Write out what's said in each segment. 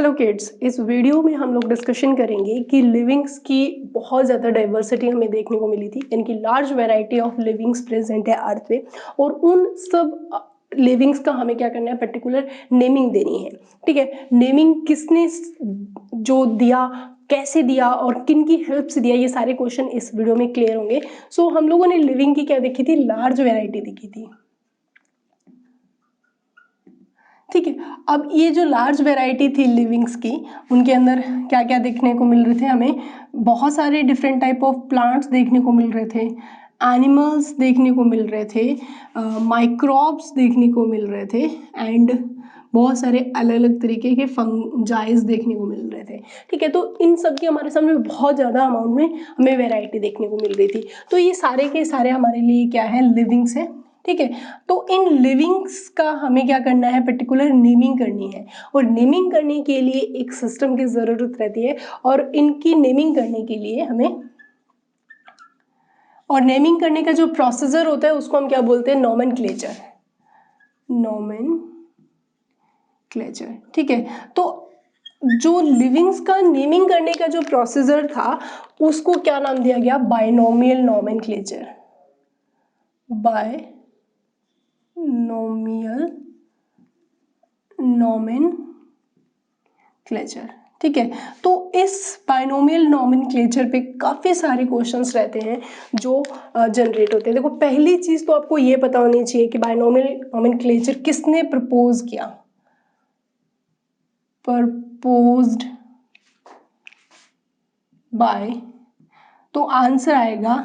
Hello kids, इस video में हम लोग डिस्कशन करेंगे कि लिविंग्स की बहुत ज़्यादा डाइवर्सिटी हमें देखने को मिली थी, यानी कि large variety of livings present है अर्थ पे, और उन सब लिविंग्स का हमें क्या करना है, पर्टिकुलर नेमिंग देनी है। ठीक है, नेमिंग किसने जो दिया, कैसे दिया और किन की हेल्प से दिया, ये सारे क्वेश्चन इस वीडियो में क्लियर होंगे। सो हम लोगों ने लिविंग की क्या देखी थी, लार्ज वैरायटी देखी थी। ठीक है, अब ये जो लार्ज वैरायटी थी लिविंग्स की, उनके अंदर क्या क्या देखने को मिल रहे थे, हमें बहुत सारे डिफरेंट टाइप ऑफ प्लांट्स देखने को मिल रहे थे, एनिमल्स देखने को मिल रहे थे, माइक्रोब्स देखने को मिल रहे थे, एंड बहुत सारे अलग अलग तरीके के फंजाइज देखने को मिल रहे थे। ठीक है, तो इन सब की हमारे सामने बहुत ज़्यादा अमाउंट में हमें वैरायटी देखने को मिल रही थी। तो ये सारे के सारे हमारे लिए क्या है, लिविंग्स है। ठीक है, तो इन लिविंग्स का हमें क्या करना है, पर्टिकुलर नेमिंग करनी है, और नेमिंग करने के लिए एक सिस्टम की ज़रूरत रहती है, और इनकी नेमिंग करने के लिए हमें, और नेमिंग करने का जो प्रोसीजर होता है उसको हम क्या बोलते हैं, नोमेनक्लेचर। नोमेनक्लेचर, ठीक है। तो जो लिविंग्स का नेमिंग करने का जो प्रोसीजर था उसको क्या नाम दिया गया, बाइनोमियल नोमेनक्लेचर। बाइनोमियल नोमेनक्लेचर, ठीक है। तो इस बाइनोमियल नोमेनक्लेचर पे काफ़ी सारे क्वेश्चंस रहते हैं जो जनरेट होते हैं। देखो, पहली चीज़ तो आपको ये पता होनी चाहिए कि बाइनोमियल नोमेनक्लेचर किसने प्रपोज किया, प्रपोज्ड बाय, तो आंसर आएगा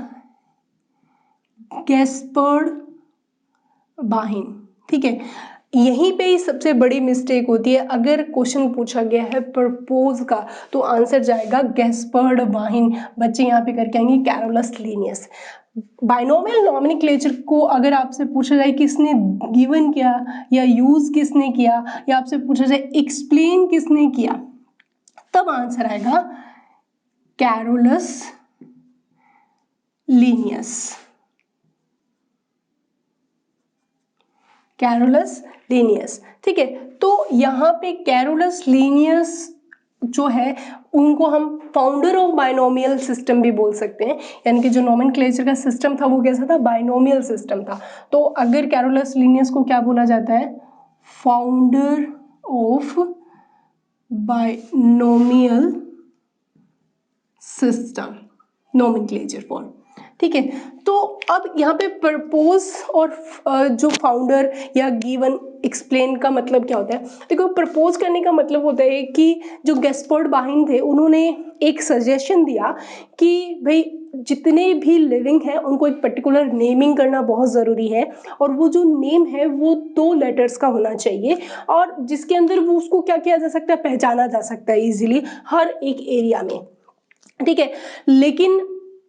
गैस्पर्ड बाहिन। ठीक है, यहीं पे ही सबसे बड़ी मिस्टेक होती है। अगर क्वेश्चन पूछा गया है प्रपोज का तो आंसर जाएगा गैस्पर्ड बाहिन। बच्चे यहाँ पे करके आएंगे कैरोलस लीनियस। बाइनोमियल नोमेनक्लेचर को अगर आपसे पूछा जाए किसने गिवन किया या यूज किसने किया, या आपसे पूछा जाए एक्सप्लेन किसने किया, तब आंसर आएगा कैरोलस लीनियस। कैरोलस लीनियस, ठीक है। तो यहाँ पे कैरोलस लीनियस जो है उनको हम फाउंडर ऑफ बाइनोमियल सिस्टम भी बोल सकते हैं, यानी कि जो नोमेनक्लेचर का सिस्टम था वो कैसा था, बाइनोमियल सिस्टम था। तो अगर कैरोलस लीनियस को क्या बोला जाता है, founder of binomial system, nomenclature form. ठीक है, तो अब यहाँ पे प्रपोज और जो फाउंडर या गिवन एक्सप्लेन का मतलब क्या होता है। देखो, प्रपोज करने का मतलब होता है कि जो गैस्पर्ड बाहिन थे उन्होंने एक सजेशन दिया कि भाई जितने भी लिविंग हैं उनको एक पर्टिकुलर नेमिंग करना बहुत ज़रूरी है, और वो जो नेम है वो 2 लेटर्स का होना चाहिए, और जिसके अंदर वो उसको क्या किया जा सकता है, पहचाना जा सकता है इजीली हर एक एरिया में। ठीक है, लेकिन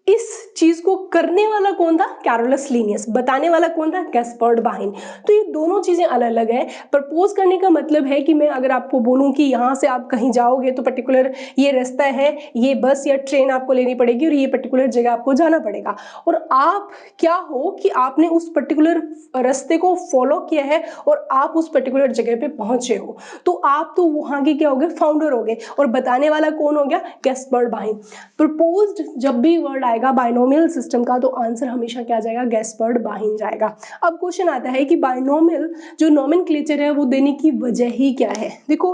इस चीज को करने वाला कौन था, कैरोलस लीनियस। बताने वाला कौन था, गैस्पर्ड बाहिन। तो ये दोनों चीजें अलग अलग है। प्रपोज करने का मतलब है कि मैं अगर आपको बोलूं कि यहाँ से आप कहीं जाओगे तो पर्टिकुलर ये रास्ता है, ये बस या ट्रेन आपको लेनी पड़ेगी और ये पर्टिकुलर जगह आपको जाना पड़ेगा, और आप क्या हो कि आपने उस पर्टिकुलर रास्ते को फॉलो किया है और आप उस पर्टिकुलर जगह पे पहुंचे हो, तो आप तो वहां के क्या हो गए, फाउंडर हो गए, और बताने वाला कौन हो गया, गैस्पर्ड बाहिन। प्रपोज्ड जब भी वर्ड आएगा बाइनोमियल सिस्टम का तो आंसर हमेशा क्या जाएगा, गैस्पर्ड बाहिन जाएगा। अब क्वेश्चन आता है कि बाइनोमियल जो नोमेनक्लेचर है वो देने की वजह ही क्या है। देखो,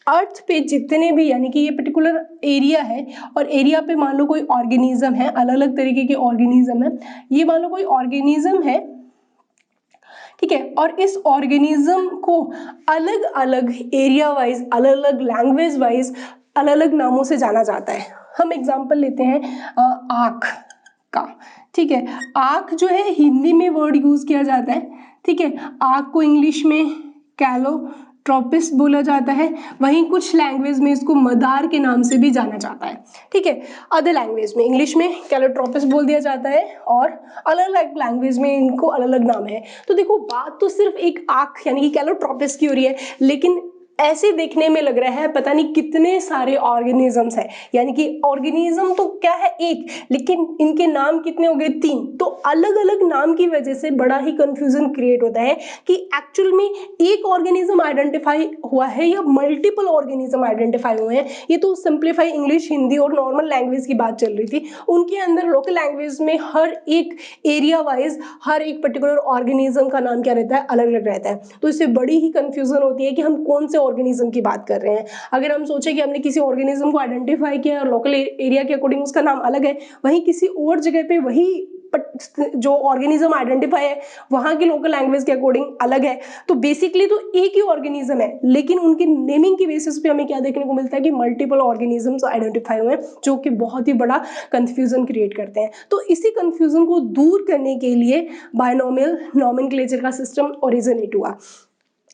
अर्थ पे जितने भी, यानी कि ये पर्टिकुलर एरिया है, और एरिया पे मान लो कोई ऑर्गेनिज्म है, अलग अलग तरीके के ऑर्गेनिज्म है, ये मान लो कोई ऑर्गेनिज्म है, ठीक है, और इस ऑर्गेनिज्म को अलग अलग एरिया वाइज, अलग अलग लैंग्वेज वाइज, अलग अलग नामों से जाना जाता है। हम एग्जांपल लेते हैं आँख का। ठीक है, आँख जो है हिंदी में वर्ड यूज किया जाता है। ठीक है, आँख को इंग्लिश में कैलोट्रोपिस बोला जाता है, वहीं कुछ लैंग्वेज में इसको मदार के नाम से भी जाना जाता है। ठीक है, अदर लैंग्वेज में, इंग्लिश में कैलोट्रोपिस बोल दिया जाता है और अलग अलग लैंग्वेज में इनको अलग अलग नाम है। तो देखो, बात तो सिर्फ एक आँख यानी कि कैलोट्रोपिस की हो रही है, लेकिन ऐसे देखने में लग रहा है पता नहीं कितने सारे ऑर्गेनिजम्स हैं, यानी कि ऑर्गेनिज्म तो क्या है एक, लेकिन इनके नाम कितने हो गए 3। तो अलग अलग नाम की वजह से बड़ा ही कंफ्यूजन क्रिएट होता है कि एक्चुअल में एक ऑर्गेनिज्म आइडेंटिफाई हुआ है या मल्टीपल ऑर्गेनिज्म आइडेंटिफाई हुए हैं। ये तो सिंप्लीफाई इंग्लिश, हिंदी और नॉर्मल लैंग्वेज की बात चल रही थी। उनके अंदर लोकल लैंग्वेज में हर एक एरिया वाइज हर एक पर्टिकुलर ऑर्गेनिज्म का नाम क्या रहता है, अलग अलग रहता है। तो इससे बड़ी ही कंफ्यूजन होती है कि हम कौन से ऑर्गेनिज्म की बात कर रहे हैं। अगर हम सोचे कि हमने किसी ऑर्गेनिज्म को आइडेंटिफाई किया और लोकल एरिया के अकॉर्डिंग उसका नाम अलग है, वहीं किसी और जगह पे वही जो ऑर्गेनिज्म आइडेंटिफाई है वहां की लोकल लैंग्वेज के अकॉर्डिंग अलग है। तो बेसिकली तो एक ही ऑर्गेनिज्म है, लेकिन उनकी नेमिंग की बेसिस पे हमें क्या देखने को मिलता है कि मल्टीपल ऑर्गेनिजम्स आइडेंटिफाई हुए हैं, जो कि बहुत ही बड़ा कंफ्यूजन क्रिएट करते हैं। तो इसी कंफ्यूजन को दूर करने के लिए बायनोमियल नॉमेनक्लेचर का सिस्टम ओरिजिनेट हुआ।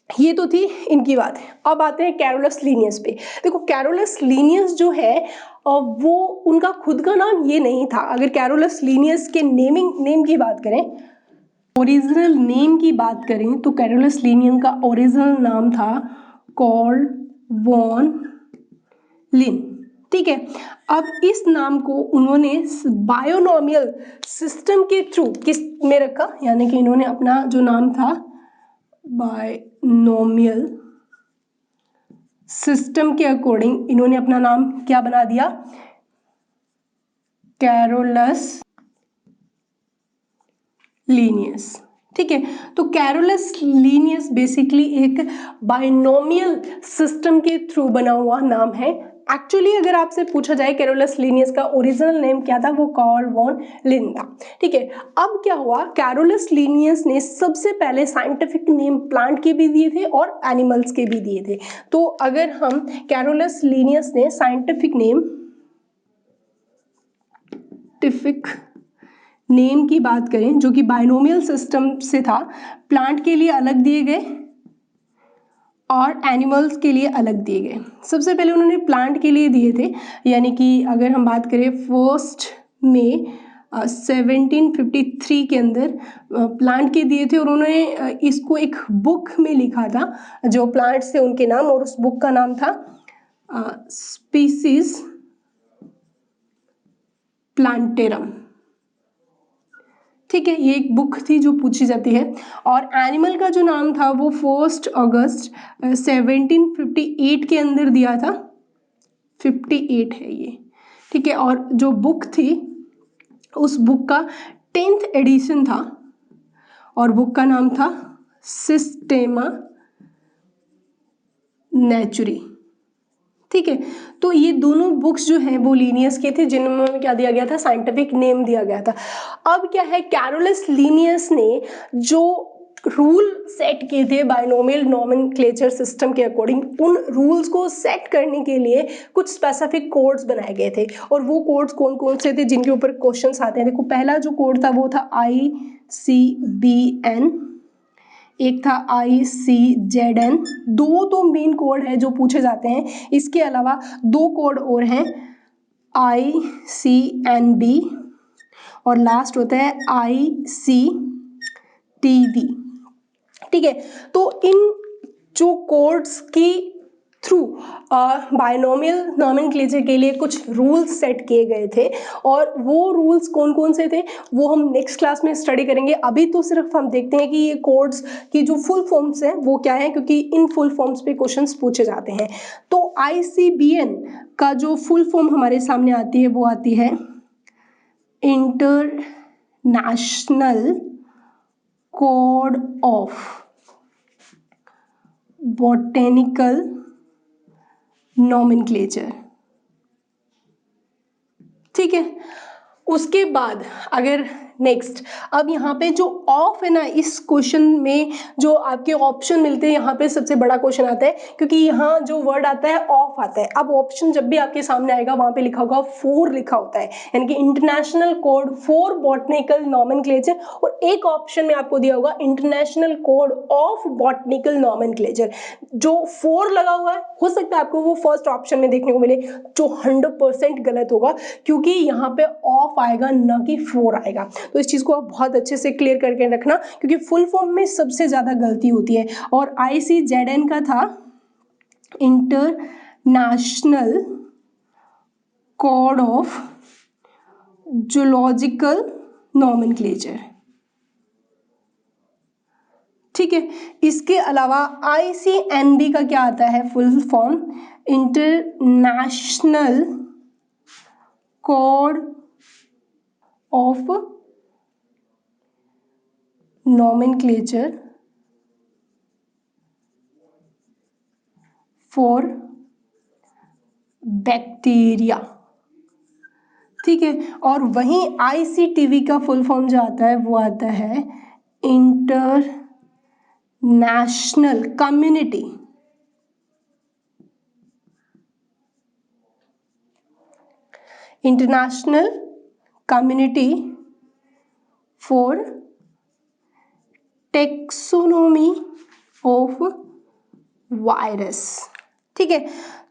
ये तो थी इनकी बात है। अब आते हैं कैरोलस लीनियस पे। देखो कैरोलस लीनियस जो है वो उनका खुद का नाम ये नहीं था। अगर कैरोलस लीनियस के नेम की बात करें, ओरिजिनल नेम की बात करें, तो कैरोलस लीनियस का ओरिजिनल नाम था कार्ल वॉन लिन। ठीक है, अब इस नाम को उन्होंने बायोनोमियल सिस्टम के थ्रू किस में रखा, यानी कि इन्होंने अपना जो नाम था बायनोमियल सिस्टम के अकॉर्डिंग इन्होंने अपना नाम क्या बना दिया, कैरोलस लीनियस। ठीक है, तो कैरोलस लीनियस बेसिकली एक बायनोमियल सिस्टम के थ्रू बना हुआ नाम है। एक्चुअली अगर आपसे पूछा जाए कैरोलस लीनियस का ओरिजिनल नेम क्या था, वो कार्ल वॉन लिन था। ठीक है, अब क्या हुआ, कैरोलस लीनियस ने सबसे पहले साइंटिफिक नेम प्लांट के भी दिए थे और एनिमल्स के भी दिए थे। तो अगर हम कैरोलस लीनियस ने साइंटिफिक नेम की बात करें, जो कि बायनोमियल सिस्टम से था, प्लांट के लिए अलग दिए गए और एनिमल्स के लिए अलग दिए गए। सबसे पहले उन्होंने प्लांट के लिए दिए थे, यानी कि अगर हम बात करें 1 मई 1753 के अंदर प्लांट के दिए थे, और उन्होंने इसको एक बुक में लिखा था, जो प्लांट्स थे उनके नाम, और उस बुक का नाम था स्पीसीज प्लांटेरम। ठीक है, ये एक बुक थी जो पूछी जाती है। और एनिमल का जो नाम था वो 1 अगस्त 1758 के अंदर दिया था, 58 है ये। ठीक है, और जो बुक थी उस बुक का 10th एडिशन था, और बुक का नाम था सिस्टेमा नेचुरी। ठीक है, तो ये दोनों बुक्स जो हैं वो लीनियस के थे, जिनमें क्या दिया गया था, साइंटिफिक नेम दिया गया था। अब क्या है, कैरोलस लीनियस ने जो रूल सेट किए थे बायनोमियल नॉमेनक्लेचर सिस्टम के अकॉर्डिंग, उन रूल्स को सेट करने के लिए कुछ स्पेसिफिक कोड्स बनाए गए थे। और वो कोड्स कौन कौन से थे जिनके ऊपर क्वेश्चंस आते हैं? देखो, पहला जो कोड था वो था ICBN, एक था ICZN। दो तो मेन कोड है जो पूछे जाते हैं, इसके अलावा 2 कोड और हैं, ICNB और लास्ट होता है ICTV। ठीक है, तो इन जो कोड्स की थ्रू बायनोमियल नॉमेनक्लेचर के लिए कुछ रूल्स सेट किए गए थे, और वो रूल्स कौन कौन से थे वो हम नेक्स्ट क्लास में स्टडी करेंगे। अभी तो सिर्फ हम देखते हैं कि ये कोड्स की जो फुल फॉर्म्स हैं वो क्या है, क्योंकि इन फुल फॉर्म्स पे क्वेश्चंस पूछे जाते हैं। तो ICBN का जो फुल फॉर्म हमारे सामने आती है वो आती है international code of botanical nomenclature. ठीक है, उसके बाद अगर नेक्स्ट, अब यहाँ पे जो ऑफ है ना, इस क्वेश्चन में जो आपके ऑप्शन मिलते हैं, यहाँ पे सबसे बड़ा क्वेश्चन आता है, क्योंकि यहाँ जो वर्ड आता है ऑफ आता है। अब ऑप्शन जब भी आपके सामने आएगा वहां पे लिखा होगा 4 लिखा होता है, यानी कि international code for botanical nomenclature, और एक ऑप्शन में आपको दिया होगा international code of botanical nomenclature. जो 4 लगा हुआ है, हो सकता है आपको वो फर्स्ट ऑप्शन में देखने को मिले, जो 100% गलत होगा, क्योंकि यहाँ पे ऑफ आएगा ना कि 4 आएगा। तो इस चीज को आप बहुत अच्छे से क्लियर करके रखना, क्योंकि फुल फॉर्म में सबसे ज्यादा गलती होती है। और ICZN का था international code of zoological nomenclature. ठीक है, इसके अलावा ICNB का क्या आता है full form? International code of nomenclature for bacteria. ठीक है, और वहीं ICTV का फुल फॉर्म जो आता है वो आता है international community for taxonomy of virus. ठीक है,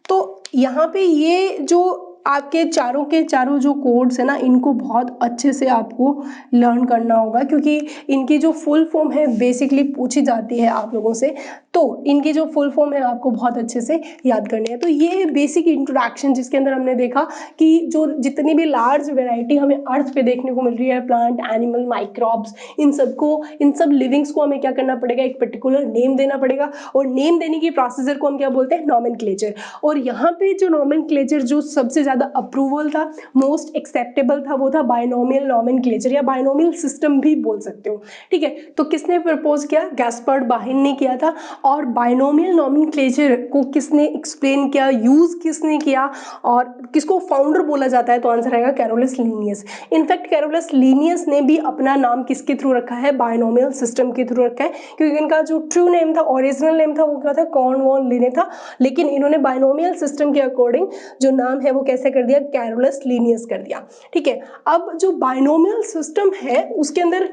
तो यहाँ पे ये जो आपके चारों के चारों जो कोड्स है ना, इनको बहुत अच्छे से आपको लर्न करना होगा, क्योंकि इनकी जो फुल फॉर्म है बेसिकली पूछी जाती है आप लोगों से, तो इनकी जो फुल फॉर्म है आपको बहुत अच्छे से याद करनी है। तो ये बेसिक इंट्रोडक्शन जिसके अंदर हमने देखा कि जो जितनी भी लार्ज वैरायटी हमें अर्थ पे देखने को मिल रही है, प्लांट, एनिमल, माइक्रोब्स, इन सब लिविंग्स को हमें क्या करना पड़ेगा, एक पर्टिकुलर नेम देना पड़ेगा, और नेम देने की प्रोसीजर को हम क्या बोलते हैं, नॉमेनक्लेचर। और यहाँ पे जो नॉमेनक्लेचर जो सबसे ज़्यादा अप्रूवल था, मोस्ट एक्सेप्टेबल था, वो था बायनोमियल नॉमेनक्लेचर या बायनोमियल सिस्टम भी बोल सकते हो। ठीक है, तो किसने प्रपोज किया? गैस्पर्ड बाहिन ने किया था। और बायनोमियल नॉमेनक्लेचर को किसने एक्सप्लेन किया, यूज किसने किया, और किसको फाउंडर बोला जाता है? तो आंसर आएगा Carolus Linnaeus. In fact Carolus Linnaeus ने भी अपना नाम किसके थ्रू रखा है? बायनोमियल सिस्टम के थ्रू रखा है, क्योंकि इनका जो ट्रू नेम था, ओरिजिनल नेम था, वो क्या था? कॉर्नवॉल लिने था, लेकिन इन्होंने बायनोमियल सिस्टम के अकॉर्डिंग जो नाम है वो कैसे कर दिया? कैरोलस लीनियस कर दिया। ठीक है, अब जो बायनोमियल सिस्टम है उसके अंदर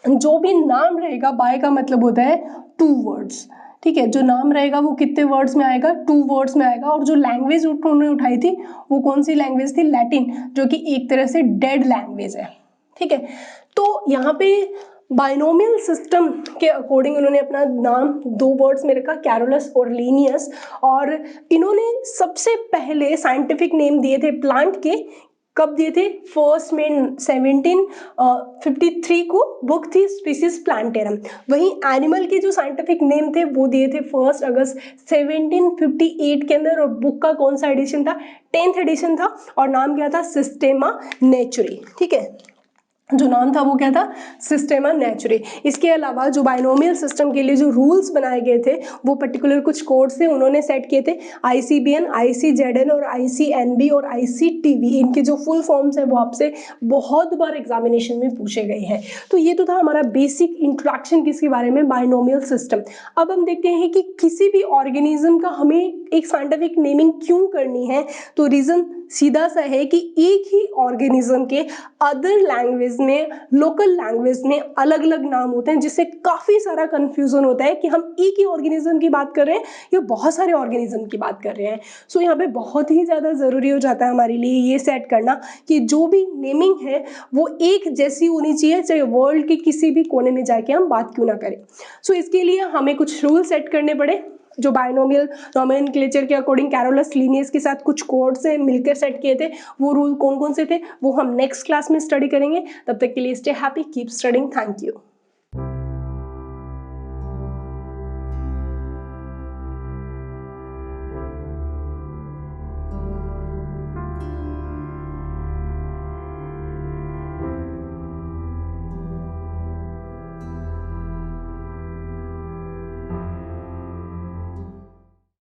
जो भी नाम रहेगा, बाय का मतलब होता है 2 वर्ड्स। ठीक है, जो नाम रहेगा वो कितने वर्ड्स में आएगा? 2 वर्ड्स में आएगा। और जो लैंग्वेज उन्होंने उठाई थी वो कौन सी लैंग्वेज थी? लैटिन, जो कि एक तरह से डेड लैंग्वेज है। ठीक है, तो यहाँ पे बायनोमियल सिस्टम के अकॉर्डिंग उन्होंने अपना नाम 2 वर्ड्स में रखा, कैरोलस और लीनियस। और इन्होंने सबसे पहले साइंटिफिक नेम दिए थे प्लांट के, कब दिए थे? 1 मई 1753 को बुक थी स्पीसीज प्लांटेरम। वहीं एनिमल के जो साइंटिफिक नेम थे वो दिए थे 1 अगस्त 1758 के अंदर, और बुक का कौन सा एडिशन था? 10th एडिशन था, और नाम क्या था? सिस्टेमा नेचुरी। ठीक है, जो नाम था वो क्या था? सिस्टेमा नेचुरी। इसके अलावा जो बायनोमियल सिस्टम के लिए जो रूल्स बनाए गए थे वो पर्टिकुलर कुछ कोड्स थे, उन्होंने सेट किए थे। ICBN, ICZN और ICNB और ICTV, इनके जो फुल फॉर्म्स है वो आपसे बहुत बार एग्जामिनेशन में पूछे गए हैं। तो ये तो था हमारा बेसिक इंट्रोडक्शन किसके बारे में? Binomial system. अब हम देखते हैं कि किसी भी ऑर्गेनिज्म का हमें एक साइंटिफिक नेमिंग क्यों करनी है। तो रीजन सीधा सा है कि एक ही ऑर्गेनिज्म के अदर लैंग्वेज में, लोकल लैंग्वेज में अलग अलग नाम होते हैं, जिससे काफी सारा कंफ्यूजन होता है कि हम एक ही ऑर्गेनिज्म की बात कर रहे हैं या बहुत सारे ऑर्गेनिज्म की बात कर रहे हैं। सो यहाँ पे बहुत ही ज्यादा जरूरी हो जाता है हमारे लिए ये सेट करना कि जो भी नेमिंग है वो एक जैसी होनी चाहिए, चाहे वर्ल्ड के किसी भी कोने में जाके हम बात क्यों ना करें। सो इसके लिए हमें कुछ रूल सेट करने पड़े, जो बायनोमियल नॉमेनक्लेचर के अकॉर्डिंग कैरोलस लीनियस के साथ कुछ कोड से मिलकर सेट किए थे। वो रूल कौन कौन से थे वो हम नेक्स्ट क्लास में स्टडी करेंगे। तब तक के लिए stay happy, keep studying, thank you.